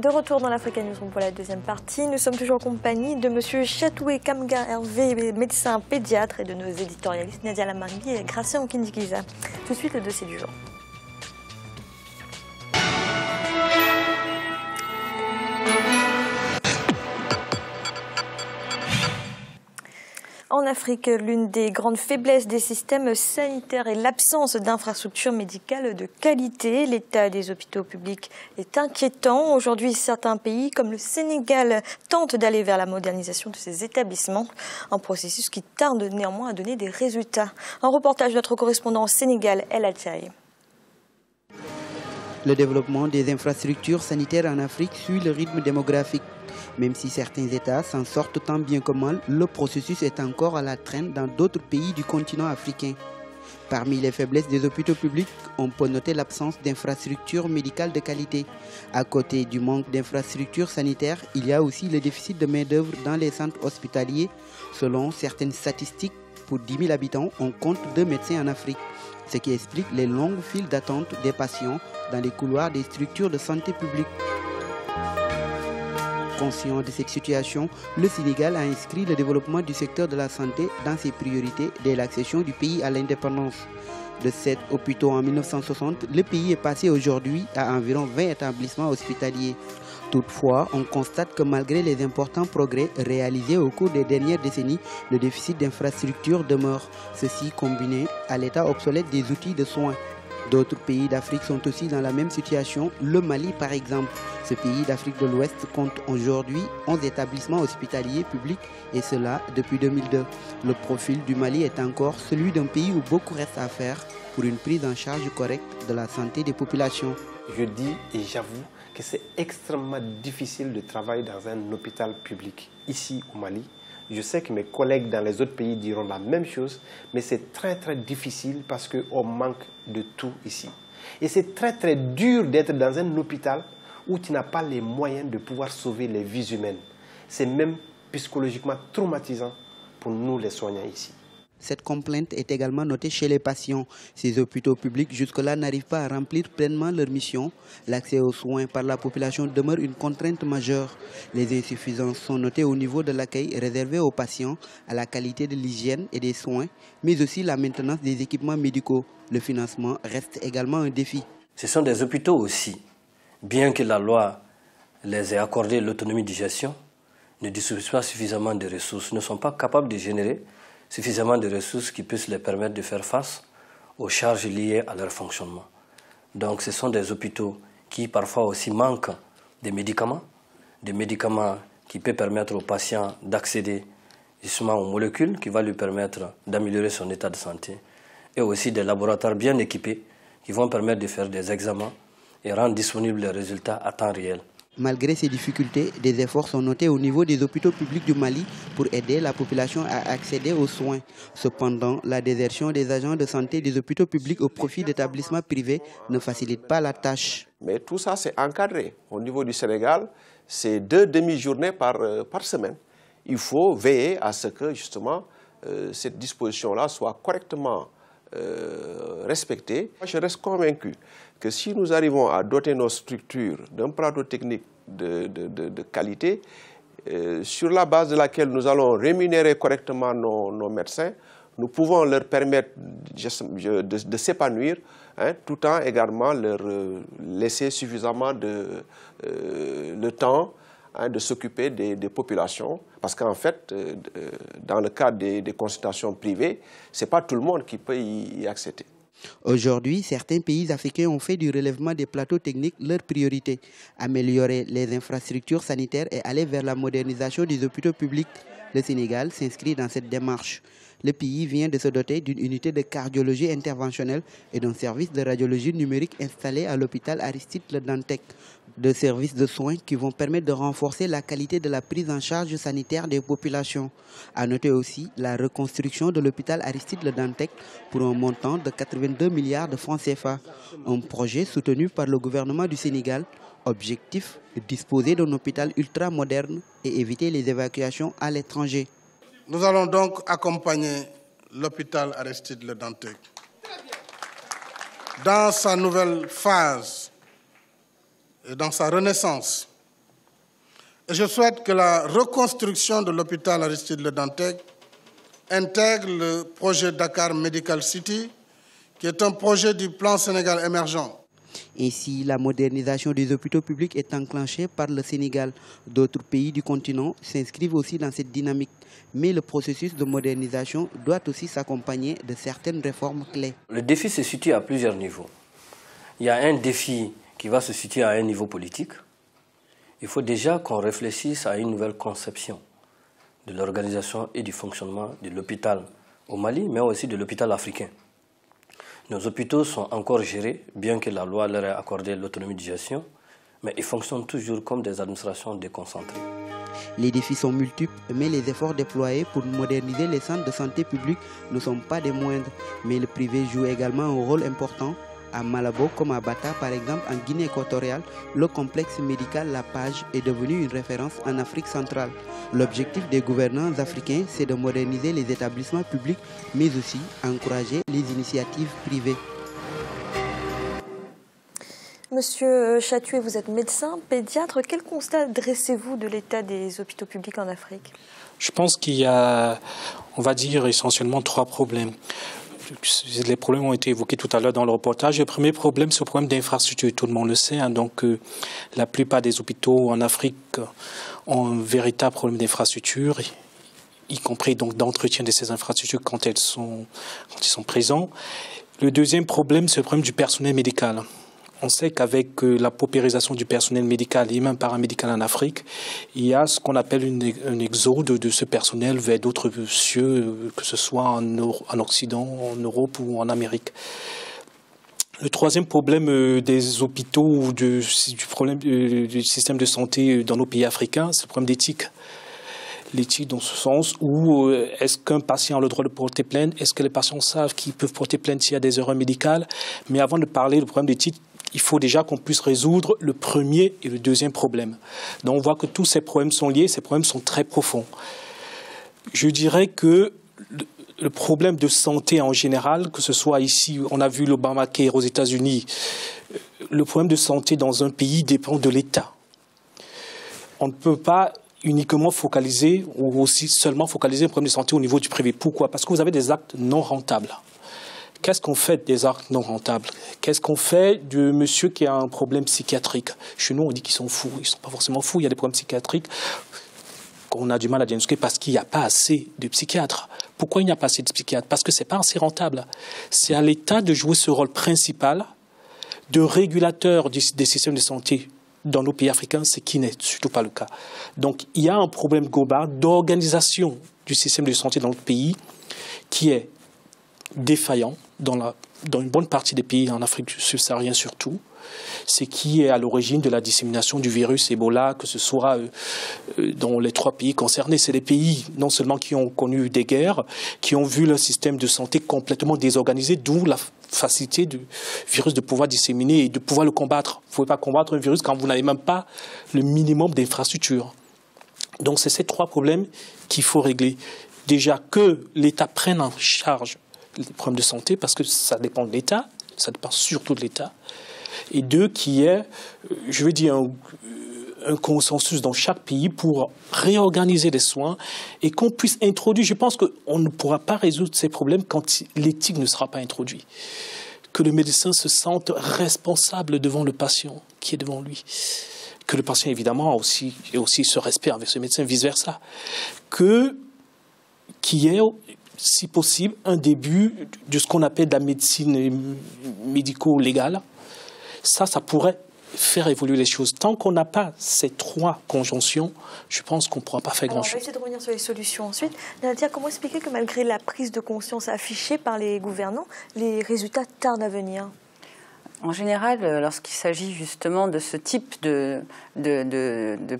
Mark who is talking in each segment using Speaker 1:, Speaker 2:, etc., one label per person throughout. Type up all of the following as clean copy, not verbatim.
Speaker 1: De retour dans l'Africa Newsroom pour la deuxième partie. Nous sommes toujours en compagnie de M. Chatoué Kamga Hervé, médecin pédiatre, et de nos éditorialistes Nadia Lamargui et Gracien Okindikiza. Tout de suite, le dossier du jour. En Afrique, l'une des grandes faiblesses des systèmes sanitaires est l'absence d'infrastructures médicales de qualité. L'état des hôpitaux publics est inquiétant. Aujourd'hui, certains pays, comme le Sénégal, tentent d'aller vers la modernisation de ces établissements, un processus qui tarde néanmoins à donner des résultats. Un reportage de notre correspondant au Sénégal, El Hadjaï.
Speaker 2: Le développement des infrastructures sanitaires en Afrique suit le rythme démographique. Même si certains États s'en sortent tant bien que mal, le processus est encore à la traîne dans d'autres pays du continent africain. Parmi les faiblesses des hôpitaux publics, on peut noter l'absence d'infrastructures médicales de qualité. À côté du manque d'infrastructures sanitaires, il y a aussi le déficit de main-d'œuvre dans les centres hospitaliers. Selon certaines statistiques, pour 10 000 habitants, on compte 2 médecins en Afrique, ce qui explique les longues files d'attente des patients dans les couloirs des structures de santé publique. Conscient de cette situation, le Sénégal a inscrit le développement du secteur de la santé dans ses priorités dès l'accession du pays à l'indépendance. De 7 hôpitaux en 1960, le pays est passé aujourd'hui à environ 20 établissements hospitaliers. Toutefois, on constate que malgré les importants progrès réalisés au cours des dernières décennies, le déficit d'infrastructures demeure. Ceci combiné à l'état obsolète des outils de soins. D'autres pays d'Afrique sont aussi dans la même situation, le Mali par exemple. Ce pays d'Afrique de l'Ouest compte aujourd'hui 11 établissements hospitaliers publics et cela depuis 2002. Le profil du Mali est encore celui d'un pays où beaucoup reste à faire pour une prise en charge correcte de la santé des populations.
Speaker 3: Je dis et j'avoue que c'est extrêmement difficile de travailler dans un hôpital public ici au Mali. Je sais que mes collègues dans les autres pays diront la même chose, mais c'est très difficile parce qu'on manque de tout ici. Et c'est très dur d'être dans un hôpital où tu n'as pas les moyens de pouvoir sauver les vies humaines. C'est même psychologiquement traumatisant pour nous les soignants ici.
Speaker 2: Cette complainte est également notée chez les patients. Ces hôpitaux publics jusque-là n'arrivent pas à remplir pleinement leur mission. L'accès aux soins par la population demeure une contrainte majeure. Les insuffisances sont notées au niveau de l'accueil réservé aux patients, à la qualité de l'hygiène et des soins, mais aussi la maintenance des équipements médicaux. Le financement reste également un défi.
Speaker 4: Ce sont des hôpitaux aussi, bien que la loi les ait accordé l'autonomie de gestion, ne disposent pas suffisamment de ressources, ne sont pas capables de générer suffisamment de ressources qui puissent les permettre de faire face aux charges liées à leur fonctionnement. Donc ce sont des hôpitaux qui parfois aussi manquent des médicaments qui peuvent permettre au patient d'accéder justement aux molécules qui vont lui permettre d'améliorer son état de santé, et aussi des laboratoires bien équipés qui vont permettre de faire des examens et rendre disponibles les résultats à temps réel.
Speaker 2: Malgré ces difficultés, des efforts sont notés au niveau des hôpitaux publics du Mali pour aider la population à accéder aux soins. Cependant, la désertion des agents de santé des hôpitaux publics au profit d'établissements privés ne facilite pas la tâche.
Speaker 5: Mais tout ça, c'est encadré. Au niveau du Sénégal, c'est 2 demi-journées par semaine. Il faut veiller à ce que, justement, cette disposition-là soit correctement respectée. Je reste convaincu que si nous arrivons à doter nos structures d'un plateau technique de qualité, sur la base de laquelle nous allons rémunérer correctement nos médecins, nous pouvons leur permettre de s'épanouir, tout en également leur laisser suffisamment le temps de s'occuper des populations. Parce qu'en fait, dans le cadre des consultations privées, ce n'est pas tout le monde qui peut y accéder.
Speaker 2: Aujourd'hui, certains pays africains ont fait du relèvement des plateaux techniques leur priorité. Améliorer les infrastructures sanitaires et aller vers la modernisation des hôpitaux publics. Le Sénégal s'inscrit dans cette démarche. Le pays vient de se doter d'une unité de cardiologie interventionnelle et d'un service de radiologie numérique installé à l'hôpital Aristide Le Dantec. 2 services de soins qui vont permettre de renforcer la qualité de la prise en charge sanitaire des populations. À noter aussi la reconstruction de l'hôpital Aristide Le Dantec pour un montant de 82 milliards de francs CFA. Un projet soutenu par le gouvernement du Sénégal. Objectif, disposer d'un hôpital ultra moderne et éviter les évacuations à l'étranger.
Speaker 6: Nous allons donc accompagner l'hôpital Aristide Le Dantec dans sa nouvelle phase et dans sa renaissance Je souhaite que la reconstruction de l'hôpital Aristide Le Dantec intègre le projet Dakar Medical City, qui est un projet du plan Sénégal émergent.
Speaker 2: Ainsi, la modernisation des hôpitaux publics est enclenchée par le Sénégal. D'autres pays du continent s'inscrivent aussi dans cette dynamique. Mais le processus de modernisation doit aussi s'accompagner de certaines réformes clés.
Speaker 4: Le défi se situe à plusieurs niveaux. Il y a un défi qui va se situer à un niveau politique. Il faut déjà qu'on réfléchisse à une nouvelle conception de l'organisation et du fonctionnement de l'hôpital au Mali, mais aussi de l'hôpital africain. Nos hôpitaux sont encore gérés, bien que la loi leur ait accordé l'autonomie de gestion, mais ils fonctionnent toujours comme des administrations déconcentrées.
Speaker 2: Les défis sont multiples, mais les efforts déployés pour moderniser les centres de santé publics ne sont pas des moindres. Mais le privé joue également un rôle important. À Malabo, comme à Bata, par exemple, en Guinée équatoriale, le complexe médical La Page est devenu une référence en Afrique centrale. L'objectif des gouvernants africains, c'est de moderniser les établissements publics, mais aussi encourager les initiatives privées.
Speaker 1: Monsieur Chatuet, vous êtes médecin, pédiatre. Quel constat dressez-vous de l'état des hôpitaux publics en Afrique?
Speaker 7: Je pense qu'il y a, on va dire, essentiellement 3 problèmes. Les problèmes ont été évoqués tout à l'heure dans le reportage. Le premier problème, c'est le problème d'infrastructure. Tout le monde le sait. Donc, la plupart des hôpitaux en Afrique ont un véritable problème d'infrastructure, y compris donc d'entretien de ces infrastructures quand ils sont présents. Le deuxième problème, c'est le problème du personnel médical. On sait qu'avec la paupérisation du personnel médical et même paramédical en Afrique, il y a ce qu'on appelle un exode de ce personnel vers d'autres cieux, que ce soit en Occident, en Europe ou en Amérique. Le troisième problème des hôpitaux ou du problème du système de santé dans nos pays africains, c'est le problème d'éthique. L'éthique dans ce sens où est-ce qu'un patient a le droit de porter plainte? Est-ce que les patients savent qu'ils peuvent porter plainte s'il y a des erreurs médicales? Mais avant de parler du problème d'éthique, il faut déjà qu'on puisse résoudre le premier et le deuxième problème. Donc on voit que tous ces problèmes sont liés, ces problèmes sont très profonds. Je dirais que le problème de santé en général, que ce soit ici, on a vu l'Obamacare aux États-Unis, le problème de santé dans un pays dépend de l'État. On ne peut pas uniquement focaliser ou aussi seulement focaliser le problème de santé au niveau du privé. Pourquoi? Parce que vous avez des actes non rentables. Qu'est-ce qu'on fait des actes non rentables? Qu'est-ce qu'on fait de monsieur qui a un problème psychiatrique? Chez nous, on dit qu'ils sont fous. Ils ne sont pas forcément fous. Il y a des problèmes psychiatriques qu'on a du mal à diagnostiquer parce qu'il n'y a pas assez de psychiatres. Pourquoi il n'y a pas assez de psychiatres? Parce que ce n'est pas assez rentable. C'est à l'État de jouer ce rôle principal de régulateur des systèmes de santé dans nos pays africains, ce qui n'est surtout pas le cas. Donc, il y a un problème global d'organisation du système de santé dans notre pays qui est défaillant dans une bonne partie des pays en Afrique subsaharienne surtout, ce qui est à l'origine de la dissémination du virus Ebola, que ce soit dans les 3 pays concernés. C'est des pays non seulement qui ont connu des guerres, qui ont vu leur système de santé complètement désorganisé, d'où la facilité du virus de pouvoir disséminer et de pouvoir le combattre. Vous ne pouvez pas combattre un virus quand vous n'avez même pas le minimum d'infrastructures. Donc c'est ces 3 problèmes qu'il faut régler. Déjà que l'État prenne en charge les problèmes de santé, parce que ça dépend de l'État, ça dépend surtout de l'État. Et 2, qui est, je veux dire, un consensus dans chaque pays pour réorganiser les soins et qu'on puisse introduire. Je pense qu'on ne pourra pas résoudre ces problèmes quand l'éthique ne sera pas introduite. Que le médecin se sente responsable devant le patient qui est devant lui. Que le patient, évidemment, ait aussi ce respect avec ce médecin, vice-versa. Qu'il y ait, si possible, un début de ce qu'on appelle de la médecine médico-légale. Ça pourrait faire évoluer les choses. Tant qu'on n'a pas ces 3 conjonctions, je pense qu'on ne pourra pas faire grand-chose.
Speaker 1: On va essayer de revenir sur les solutions ensuite. Nadia, comment expliquer que malgré la prise de conscience affichée par les gouvernants, les résultats tardent à venir?
Speaker 8: En général, lorsqu'il s'agit justement de ce type de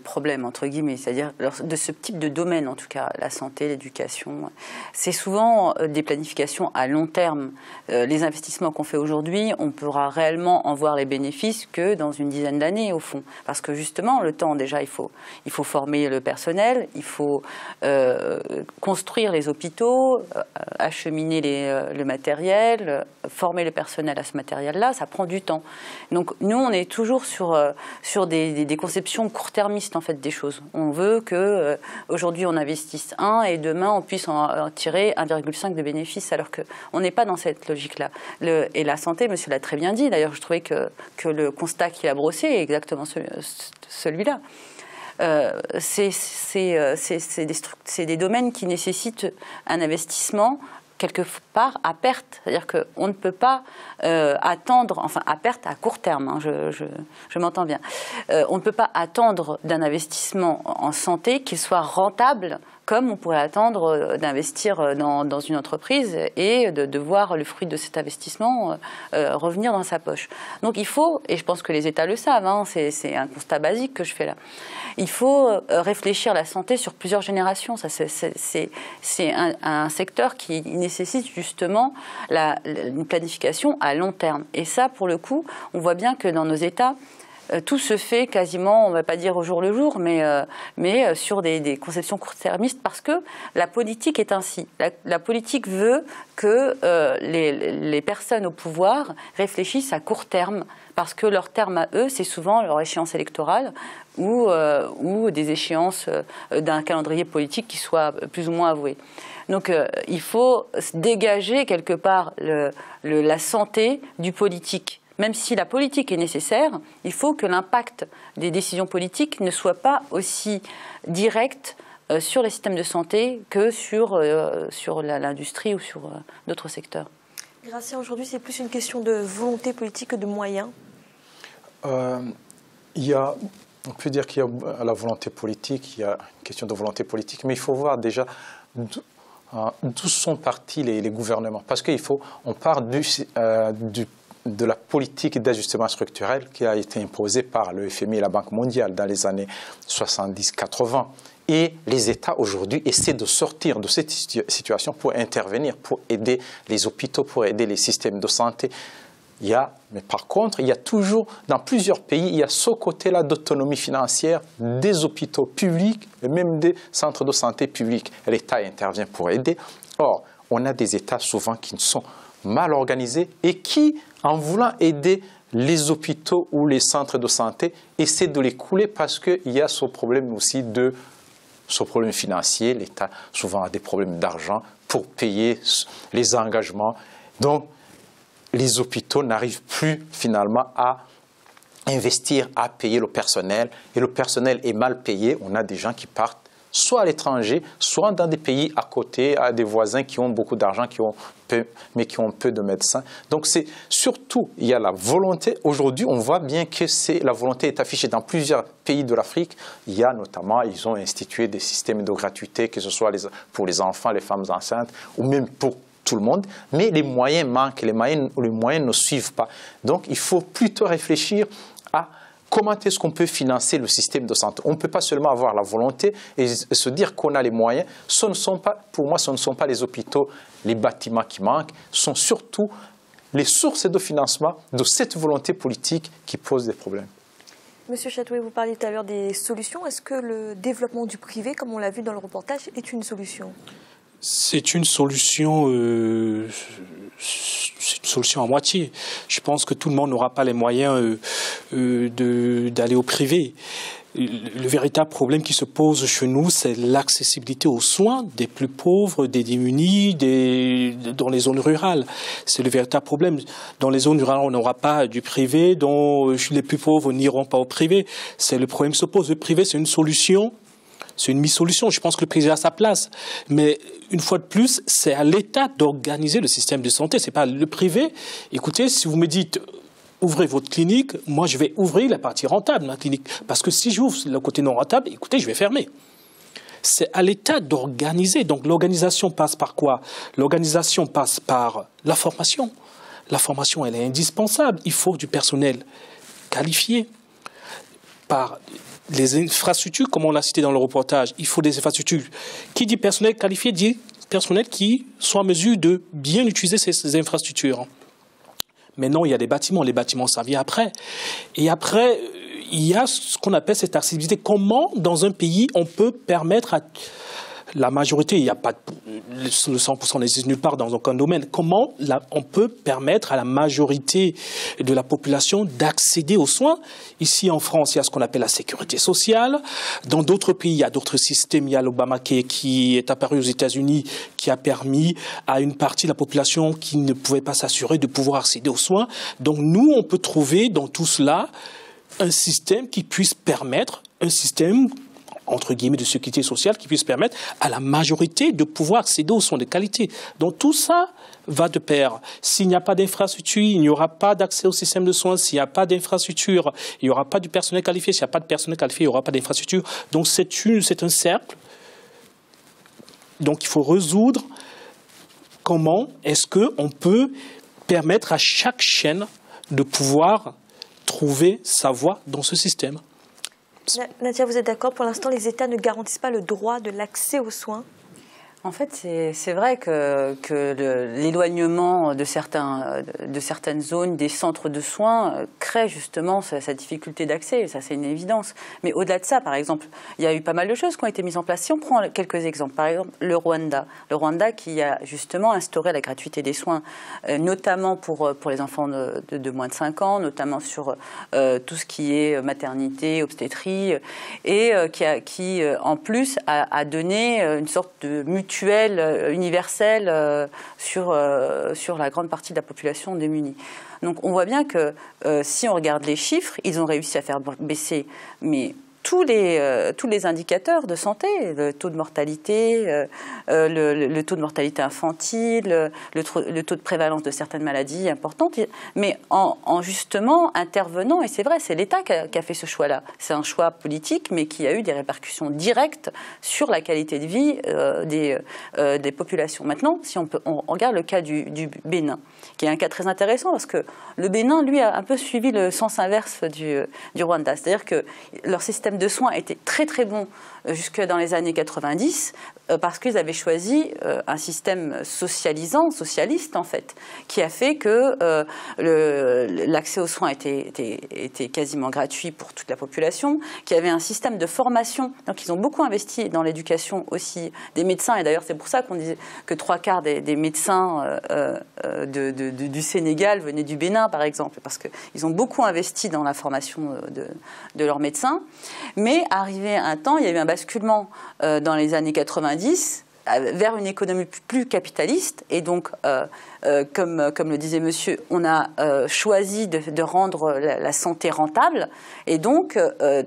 Speaker 8: problème, entre guillemets, c'est-à-dire de ce type de domaine, en tout cas, la santé, l'éducation, c'est souvent des planifications à long terme. Les investissements qu'on fait aujourd'hui, on pourra réellement en voir les bénéfices que dans une dizaine d'années, au fond. Parce que justement, le temps, déjà, il faut former le personnel, il faut construire les hôpitaux, acheminer le matériel, former le personnel à ce matériel-là. Ça prend du du temps. Donc nous, on est toujours sur des conceptions court-termistes en fait des choses. On veut que aujourd'hui on investisse 1 et demain on puisse en tirer 1,5 de bénéfices, alors qu'on n'est pas dans cette logique-là. Et la santé, monsieur l'a très bien dit, d'ailleurs je trouvais que le constat qu'il a brossé est exactement celui-là. C'est des domaines qui nécessitent un investissement quelque part à perte, c'est-à-dire qu'on ne peut pas attendre, enfin à perte à court terme, hein, je m'entends bien, on ne peut pas attendre d'un investissement en santé qu'il soit rentable comme on pourrait attendre d'investir dans une entreprise et de voir le fruit de cet investissement revenir dans sa poche. Donc il faut, et je pense que les États le savent, hein, c'est un constat basique que je fais là, il faut réfléchir la santé sur plusieurs générations. C'est un secteur qui nécessite justement une planification à long terme. Et ça, pour le coup, on voit bien que dans nos États, tout se fait quasiment, on ne va pas dire au jour le jour, mais sur des conceptions court-termistes, parce que la politique est ainsi. La politique veut que les personnes au pouvoir réfléchissent à court terme, parce que leur terme à eux, c'est souvent leur échéance électorale ou des échéances d'un calendrier politique qui soit plus ou moins avoué. Donc il faut dégager quelque part la santé du politique. Même si la politique est nécessaire, il faut que l'impact des décisions politiques ne soit pas aussi direct sur les systèmes de santé que sur l'industrie ou sur d'autres secteurs.
Speaker 1: Gracia, aujourd'hui, c'est plus une question de volonté politique que de moyens.
Speaker 9: On peut dire qu'il y a la volonté politique, il y a une question de volonté politique, mais il faut voir déjà d'où sont partis les gouvernements. Parce qu'on part de la politique d'ajustement structurel qui a été imposée par le FMI et la Banque mondiale dans les années 70-80. Et les États aujourd'hui essaient de sortir de cette situation pour intervenir, pour aider les hôpitaux, pour aider les systèmes de santé. Mais par contre, il y a toujours, dans plusieurs pays, il y a ce côté-là d'autonomie financière des hôpitaux publics et même des centres de santé publics. L'État intervient pour aider. Or, on a des États souvent qui sont mal organisés et qui, en voulant aider les hôpitaux ou les centres de santé, essaient de les couler parce qu'il y a ce problème aussi ce problème financier. L'État souvent a des problèmes d'argent pour payer les engagements. Donc, les hôpitaux n'arrivent plus finalement à investir, à payer le personnel. Et le personnel est mal payé. On a des gens qui partent soit à l'étranger, soit dans des pays à côté, à des voisins qui ont beaucoup d'argent, mais qui ont peu de médecins. Donc c'est surtout, il y a la volonté. Aujourd'hui, on voit bien que la volonté est affichée dans plusieurs pays de l'Afrique. Il y a notamment, ils ont institué des systèmes de gratuité, que ce soit pour les enfants, les femmes enceintes, ou même pour tout le monde. Mais les moyens manquent, les moyens ne suivent pas. Donc il faut plutôt réfléchir à comment est-ce qu'on peut financer le système de santé. On ne peut pas seulement avoir la volonté et se dire qu'on a les moyens. Pour moi, ce ne sont pas les hôpitaux, les bâtiments qui manquent. Ce sont surtout les sources de financement de cette volonté politique qui posent des problèmes.
Speaker 1: Monsieur Chatoué, vous parliez tout à l'heure des solutions. Est-ce que le développement du privé, comme on l'a vu dans le reportage, est une solution ?
Speaker 7: C'est une solution à moitié. Je pense que tout le monde n'aura pas les moyens d'aller au privé. Le véritable problème qui se pose chez nous, c'est l'accessibilité aux soins des plus pauvres, des démunis, dans les zones rurales. C'est le véritable problème. Dans les zones rurales, on n'aura pas du privé, dont les plus pauvres n'iront pas au privé. C'est le problème qui se pose. Le privé, c'est une solution. C'est une mi-solution. Je pense que le privé a sa place. Mais une fois de plus, c'est à l'État d'organiser le système de santé. C'est pas le privé. Écoutez, si vous me dites ouvrez votre clinique, moi je vais ouvrir la partie rentable de ma clinique. Parce que si j'ouvre le côté non rentable, écoutez, je vais fermer. C'est à l'État d'organiser. Donc l'organisation passe par quoi? L'organisation passe par la formation. La formation, elle est indispensable. Il faut du personnel qualifié. Par les infrastructures, comme on l'a cité dans le reportage, il faut des infrastructures. Qui dit personnel qualifié dit personnel qui soit en mesure de bien utiliser ces infrastructures. Maintenant, il y a des bâtiments. Les bâtiments, ça vient après. Et après, il y a ce qu'on appelle cette accessibilité. Comment, dans un pays, on peut permettre à la majorité, il n'y a pas le 100% n'existe nulle part dans aucun domaine. Comment on peut permettre à la majorité de la population d'accéder aux soins? Ici en France, il y a ce qu'on appelle la sécurité sociale. Dans d'autres pays, il y a d'autres systèmes. Il y a l'Obamacare qui est apparu aux États-Unis, qui a permis à une partie de la population qui ne pouvait pas s'assurer de pouvoir accéder aux soins. Donc nous, on peut trouver dans tout cela un système qui puisse permettre, un système entre guillemets de sécurité sociale qui puisse permettre à la majorité de pouvoir accéder aux soins de qualité. Donc tout ça va de pair. S'il n'y a pas d'infrastructure, il n'y aura pas d'accès au système de soins. S'il n'y a pas d'infrastructure, il n'y aura pas du personnel qualifié. S'il n'y a pas de personnel qualifié, il n'y aura pas d'infrastructure. Donc c'est un cercle. Donc il faut résoudre comment est-ce qu'on peut permettre à chaque chaîne de pouvoir trouver sa voie dans ce système.
Speaker 1: Nadia, vous êtes d'accord? Pour l'instant, les États ne garantissent pas le droit de l'accès aux soins.
Speaker 8: En fait, c'est vrai que l'éloignement de certaines zones des centres de soins crée justement sa difficulté d'accès. Ça, c'est une évidence. Mais au-delà de ça, par exemple, il y a eu pas mal de choses qui ont été mises en place. Si on prend quelques exemples, par exemple, le Rwanda qui a justement instauré la gratuité des soins, notamment pour les enfants de moins de 5 ans, notamment sur tout ce qui est maternité, obstétrie, et qui en plus, a donné une sorte de mutuelle universelle sur la grande partie de la population démunie. Donc on voit bien que si on regarde les chiffres, ils ont réussi à faire baisser tous les indicateurs de santé, le taux de mortalité, le taux de mortalité infantile, le taux de prévalence de certaines maladies importantes, mais en justement intervenant, et c'est vrai, c'est l'État qui a fait ce choix-là. C'est un choix politique, mais qui a eu des répercussions directes sur la qualité de vie des populations. Maintenant, si on regarde le cas du Bénin, qui est un cas très intéressant, parce que le Bénin, lui, a un peu suivi le sens inverse du Rwanda. C'est-à-dire que leur système de soins était très très bon jusque dans les années 90 parce qu'ils avaient choisi un système socialiste en fait, qui a fait que l'accès aux soins était quasiment gratuit pour toute la population, qui avait un système de formation, donc ils ont beaucoup investi dans l'éducation aussi des médecins, et d'ailleurs c'est pour ça qu'on disait que 3/4 des médecins du Sénégal venaient du Bénin par exemple, parce qu'ils ont beaucoup investi dans la formation de leurs médecins. Mais arrivé un temps, il y a eu un basculement dans les années 90 vers une économie plus capitaliste, et donc comme le disait monsieur, on a choisi de rendre la santé rentable, et donc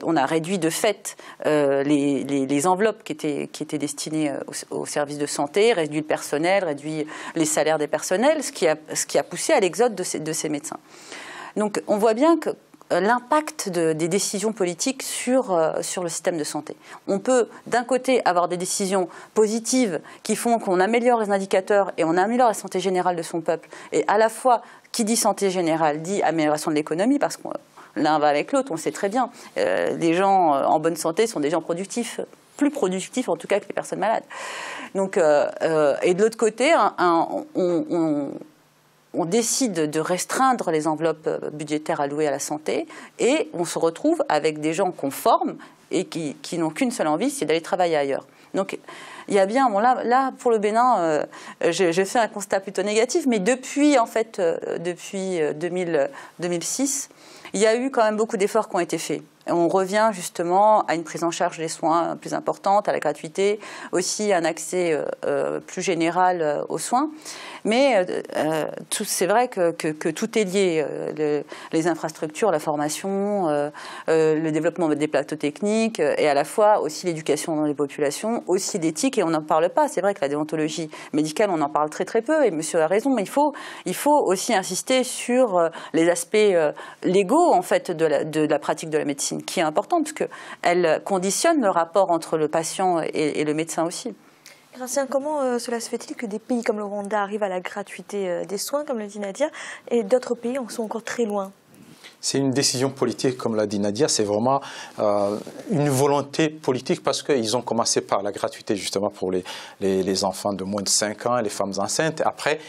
Speaker 8: on a réduit de fait les enveloppes qui étaient destinées aux services de santé, réduit le personnel, réduit les salaires des personnels, ce qui a poussé à l'exode de ces médecins. Donc on voit bien que l'impact des décisions politiques sur le système de santé. On peut d'un côté avoir des décisions positives qui font qu'on améliore les indicateurs et on améliore la santé générale de son peuple, et à la fois qui dit santé générale dit amélioration de l'économie, parce que l'un va avec l'autre, on le sait très bien. Les gens en bonne santé sont des gens productifs, plus productifs en tout cas que les personnes malades. Donc, et de l'autre côté, on décide de restreindre les enveloppes budgétaires allouées à la santé, et on se retrouve avec des gens qu'on forme et qui n'ont qu'une seule envie, c'est d'aller travailler ailleurs. Donc il y a bien, bon, là pour le Bénin, j'ai fait un constat plutôt négatif, mais depuis 2006, il y a eu quand même beaucoup d'efforts qui ont été faits. On revient justement à une prise en charge des soins plus importante, à la gratuité, aussi un accès plus général aux soins. Mais c'est vrai que tout est lié, les infrastructures, la formation, le développement des plateaux techniques, et à la fois aussi l'éducation dans les populations, aussi l'éthique, et on n'en parle pas. C'est vrai que la déontologie médicale, on en parle très très peu, et monsieur a raison, mais il faut aussi insister sur les aspects légaux en fait, de la pratique de la médecine, qui est importante, parce qu'elle conditionne le rapport entre le patient et le médecin aussi.
Speaker 1: Gratien, comment cela se fait-il que des pays comme le Rwanda arrivent à la gratuité des soins, comme le dit Nadia, et d'autres pays en sont encore très loin?
Speaker 9: C'est une décision politique, comme l'a dit Nadia, c'est vraiment une volonté politique, parce qu'ils ont commencé par la gratuité justement pour les enfants de moins de 5 ans, les femmes enceintes. Après,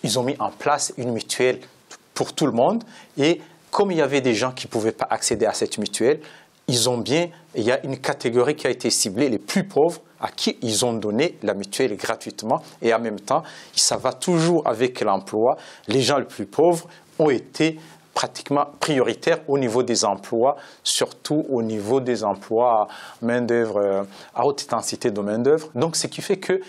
Speaker 9: ils ont mis en place une mutuelle pour tout le monde, et comme il y avait des gens qui ne pouvaient pas accéder à cette mutuelle, il y a une catégorie qui a été ciblée, les plus pauvres, à qui ils ont donné la mutuelle gratuitement. Et en même temps, ça va toujours avec l'emploi. Les gens les plus pauvres ont été pratiquement prioritaires au niveau des emplois, surtout au niveau des emplois main-d'œuvre, à haute intensité de main-d'œuvre. Donc, ce qui fait que,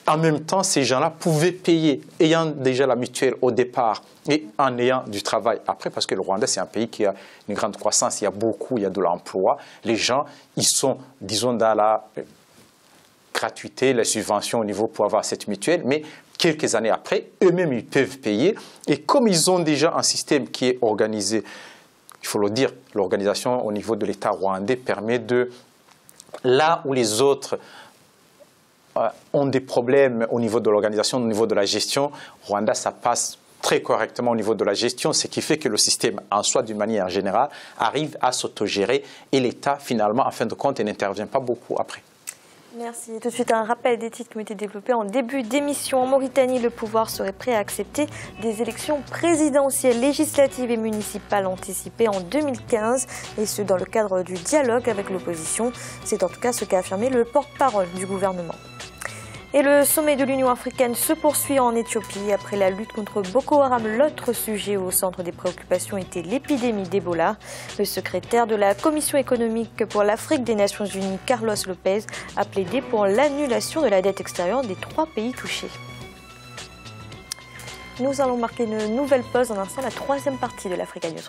Speaker 9: en même temps, ces gens-là pouvaient payer, ayant déjà la mutuelle au départ et en ayant du travail après, parce que le Rwanda, c'est un pays qui a une grande croissance, il y a de l'emploi. Les gens, ils sont, disons, dans la gratuité, la subvention au niveau pour avoir cette mutuelle, mais quelques années après, eux-mêmes, ils peuvent payer. Et comme ils ont déjà un système qui est organisé, il faut le dire, l'organisation au niveau de l'État rwandais permet de, là où les autres ont des problèmes au niveau de l'organisation, au niveau de la gestion, Rwanda, ça passe très correctement au niveau de la gestion, ce qui fait que le système en soi, d'une manière générale, arrive à s'autogérer et l'État, finalement, en fin de compte, n'intervient pas beaucoup après.
Speaker 1: Merci. Tout de suite, un rappel des titres qui ont été développés en début d'émission. En Mauritanie, le pouvoir serait prêt à accepter des élections présidentielles, législatives et municipales anticipées en 2015, et ce dans le cadre du dialogue avec l'opposition. C'est en tout cas ce qu'a affirmé le porte-parole du gouvernement. Et le sommet de l'Union africaine se poursuit en Éthiopie. Après la lutte contre Boko Haram, l'autre sujet au centre des préoccupations était l'épidémie d'Ebola. Le secrétaire de la Commission économique pour l'Afrique des Nations Unies, Carlos Lopez, a plaidé pour l'annulation de la dette extérieure des 3 pays touchés. Nous allons marquer une nouvelle pause. En instant, la 3e partie de l'Africa News.